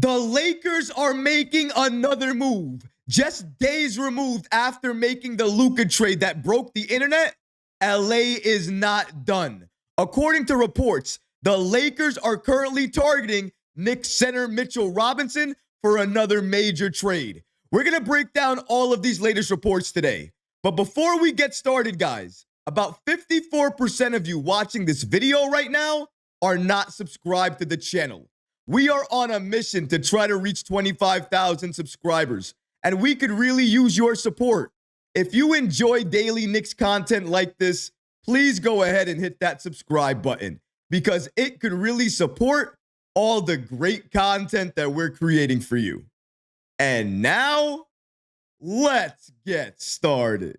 The Lakers are making another move. Just days removed after making the Luka trade that broke the internet, LA is not done. According to reports, the Lakers are currently targeting Knicks Center Mitchel Robinson for another major trade. We're going to break down all of these latest reports today. But before we get started, guys, about 54% of you watching this video right now are not subscribed to the channel. We are on a mission to try to reach 25,000 subscribers, and we could really use your support. If you enjoy daily Knicks content like this, please go ahead and hit that subscribe button because it could really support all the great content that we're creating for you. And now, let's get started.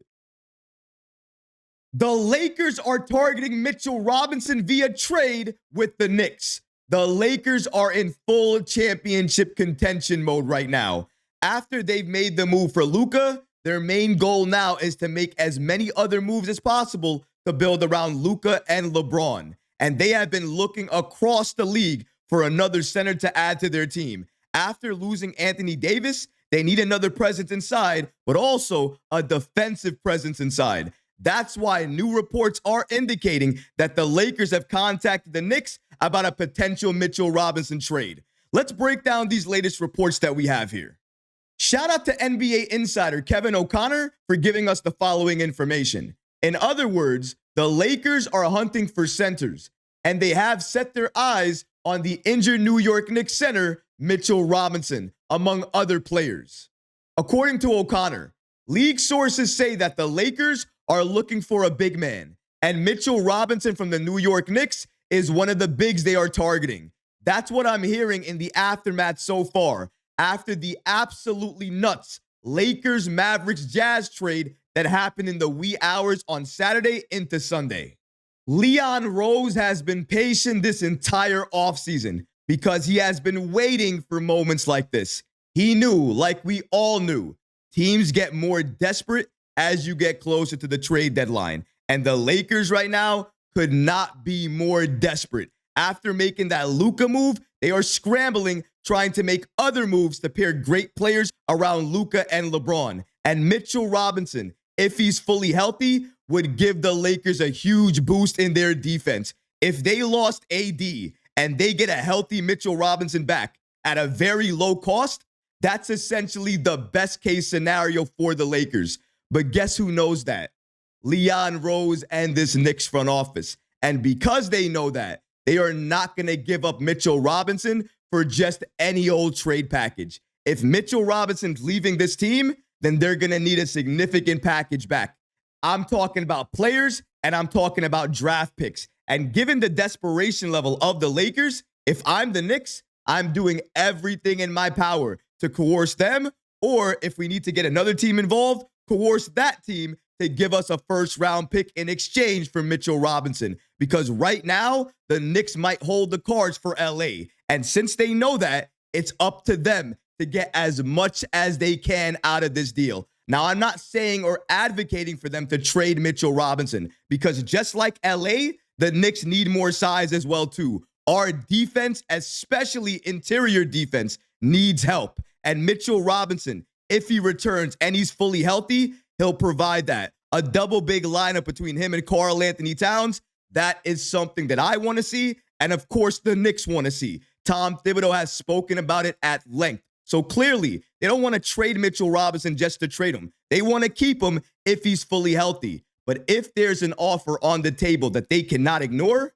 The Lakers are targeting Mitchell Robinson via trade with the Knicks. The Lakers are in full championship contention mode right now. After they've made the move for Luka, their main goal now is to make as many other moves as possible to build around Luka and LeBron. And they have been looking across the league for another center to add to their team. After losing Anthony Davis, they need another presence inside, but also a defensive presence inside. That's why new reports are indicating that the Lakers have contacted the Knicks about a potential Mitchell Robinson trade. Let's break down these latest reports that we have here. Shout out to NBA insider Kevin O'Connor for giving us the following information. In other words, the Lakers are hunting for centers, and they have set their eyes on the injured New York Knicks center Mitchell Robinson, among other players. According to O'Connor, league sources say that the Lakers are looking for a big man, and Mitchell Robinson from the New York Knicks is one of the bigs they are targeting. That's what I'm hearing in the aftermath so far, after the absolutely nuts Lakers-Mavericks-Jazz trade that happened in the wee hours on Saturday into Sunday. Leon Rose has been patient this entire offseason because he has been waiting for moments like this. He knew, like we all knew, teams get more desperate as you get closer to the trade deadline. And the Lakers right now could not be more desperate. After making that Luka move, they are scrambling, trying to make other moves to pair great players around Luka and LeBron. And Mitchell Robinson, if he's fully healthy, would give the Lakers a huge boost in their defense. If they lost AD and they get a healthy Mitchell Robinson back at a very low cost, that's essentially the best case scenario for the Lakers. But guess who knows that? Leon Rose and this Knicks front office. And because they know that, they are not going to give up Mitchell Robinson for just any old trade package. If Mitchell Robinson's leaving this team, then they're going to need a significant package back. I'm talking about players and I'm talking about draft picks. And given the desperation level of the Lakers, if I'm the Knicks, I'm doing everything in my power to coerce them, or if we need to get another team involved, coerce that team to give us a first-round pick in exchange for Mitchell Robinson. Because right now, the Knicks might hold the cards for LA. And since they know that, it's up to them to get as much as they can out of this deal. Now, I'm not saying or advocating for them to trade Mitchell Robinson, because just like LA, the Knicks need more size as well, too. Our defense, especially interior defense, needs help. And Mitchell Robinson, if he returns and he's fully healthy, he'll provide that. A double big lineup between him and Karl Anthony Towns, that is something that I want to see. And of course, the Knicks want to see. Tom Thibodeau has spoken about it at length. So clearly, they don't want to trade Mitchell Robinson just to trade him. They want to keep him if he's fully healthy. But if there's an offer on the table that they cannot ignore,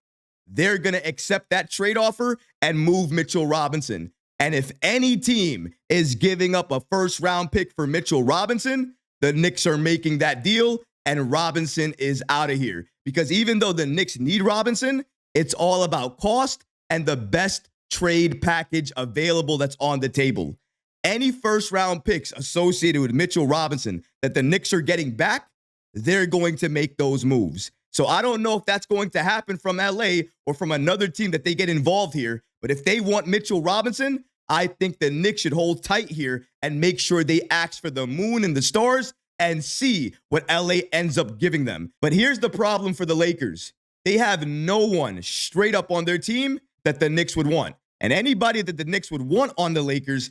they're going to accept that trade offer and move Mitchell Robinson. And if any team is giving up a first-round pick for Mitchell Robinson, the Knicks are making that deal, and Robinson is out of here. Because even though the Knicks need Robinson, it's all about cost and the best trade package available that's on the table. Any first-round picks associated with Mitchell Robinson that the Knicks are getting back, they're going to make those moves. So I don't know if that's going to happen from LA or from another team that they get involved here. But if they want Mitchell Robinson, I think the Knicks should hold tight here and make sure they ask for the moon and the stars and see what LA ends up giving them. But here's the problem for the Lakers. They have no one straight up on their team that the Knicks would want. And anybody that the Knicks would want on the Lakers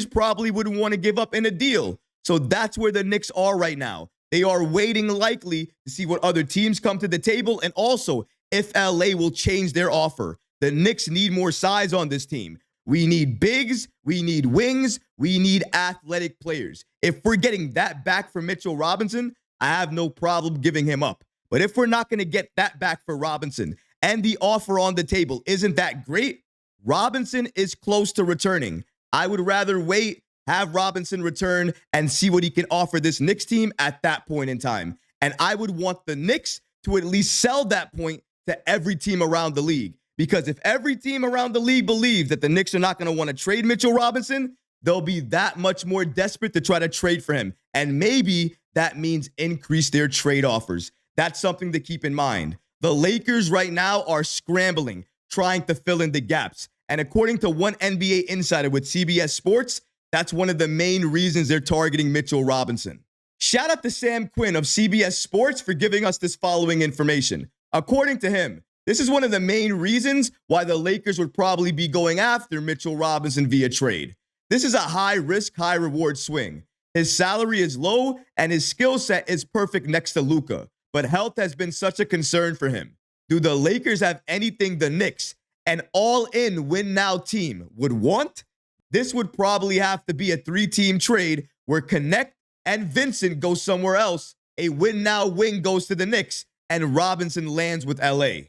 probably wouldn't want to give up in a deal. So that's where the Knicks are right now. They are waiting likely to see what other teams come to the table and also if LA will change their offer. The Knicks need more size on this team. We need bigs, we need wings, we need athletic players. If we're getting that back for Mitchell Robinson, I have no problem giving him up. But if we're not going to get that back for Robinson and the offer on the table isn't that great, Robinson is close to returning. I would rather wait, have Robinson return, and see what he can offer this Knicks team at that point in time. And I would want the Knicks to at least sell that point to every team around the league. Because if every team around the league believes that the Knicks are not going to want to trade Mitchell Robinson, they'll be that much more desperate to try to trade for him. And maybe that means increase their trade offers. That's something to keep in mind. The Lakers right now are scrambling, trying to fill in the gaps. And according to one NBA insider with CBS Sports, that's one of the main reasons they're targeting Mitchell Robinson. Shout out to Sam Quinn of CBS Sports for giving us this following information. According to him, this is one of the main reasons why the Lakers would probably be going after Mitchell Robinson via trade. This is a high-risk, high-reward swing. His salary is low, and his skill set is perfect next to Luka. But health has been such a concern for him. Do the Lakers have anything the Knicks, an all-in win-now team, would want? This would probably have to be a 3-team trade where Connect and Vincent go somewhere else, a win-now wing goes to the Knicks, and Robinson lands with LA.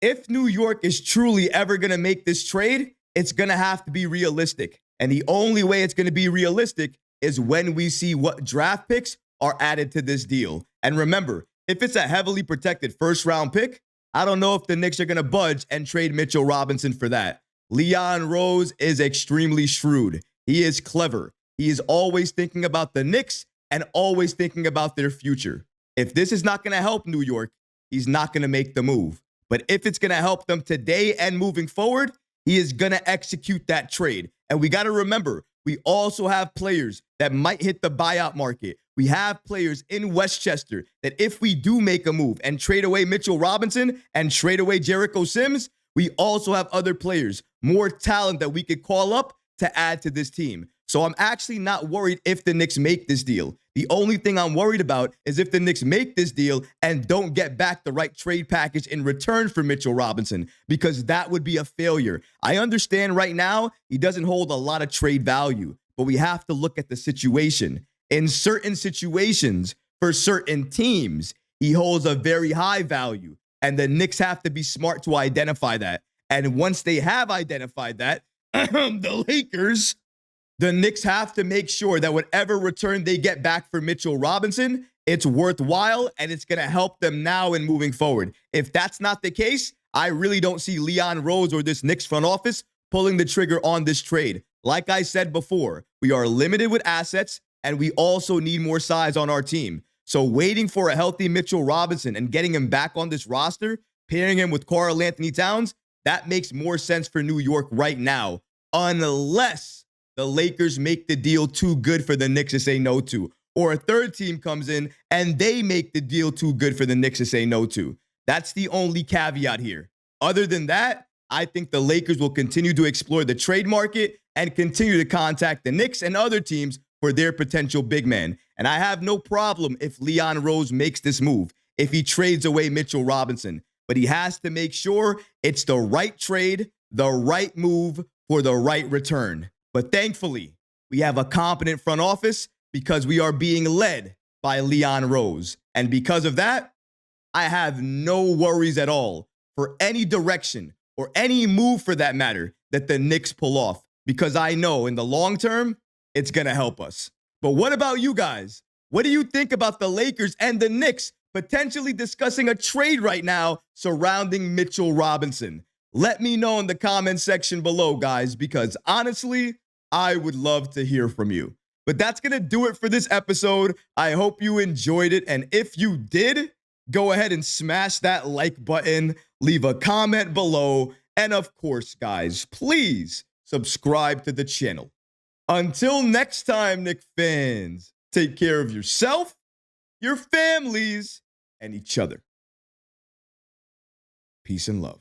If New York is truly ever going to make this trade, it's going to have to be realistic. And the only way it's going to be realistic is when we see what draft picks are added to this deal. And remember, if it's a heavily protected first-round pick, I don't know if the Knicks are going to budge and trade Mitchell Robinson for that. Leon Rose is extremely shrewd. He is clever. He is always thinking about the Knicks and always thinking about their future. If this is not going to help New York, he's not going to make the move. But if it's going to help them today and moving forward, he is going to execute that trade. And we got to remember, we also have players that might hit the buyout market. We have players in Westchester that if we do make a move and trade away Mitchell Robinson and trade away Jericho Sims, we also have other players, more talent that we could call up to add to this team. So I'm actually not worried if the Knicks make this deal. The only thing I'm worried about is if the Knicks make this deal and don't get back the right trade package in return for Mitchell Robinson, because that would be a failure. I understand right now he doesn't hold a lot of trade value, but we have to look at the situation. In certain situations, for certain teams, he holds a very high value, and the Knicks have to be smart to identify that. And once they have identified that, the Knicks have to make sure that whatever return they get back for Mitchell Robinson, it's worthwhile and it's going to help them now and moving forward. If that's not the case, I really don't see Leon Rose or this Knicks front office pulling the trigger on this trade. Like I said before, we are limited with assets and we also need more size on our team. So waiting for a healthy Mitchell Robinson and getting him back on this roster, pairing him with Karl Anthony Towns, that makes more sense for New York right now, unless the Lakers make the deal too good for the Knicks to say no to, or a third team comes in and they make the deal too good for the Knicks to say no to. That's the only caveat here. Other than that, I think the Lakers will continue to explore the trade market and continue to contact the Knicks and other teams for their potential big man. And I have no problem if Leon Rose makes this move, if he trades away Mitchell Robinson. But he has to make sure it's the right trade, the right move for the right return. But thankfully, we have a competent front office because we are being led by Leon Rose. And because of that, I have no worries at all for any direction or any move for that matter that the Knicks pull off, because I know in the long term, it's going to help us. But what about you guys? What do you think about the Lakers and the Knicks potentially discussing a trade right now surrounding Mitchell Robinson? Let me know in the comment section below, guys, because honestly, I would love to hear from you. But that's going to do it for this episode. I hope you enjoyed it. And if you did, go ahead and smash that like button, leave a comment below. And of course, guys, please subscribe to the channel. Until next time, Knicks fans, take care of yourself, your families, and each other. Peace and love.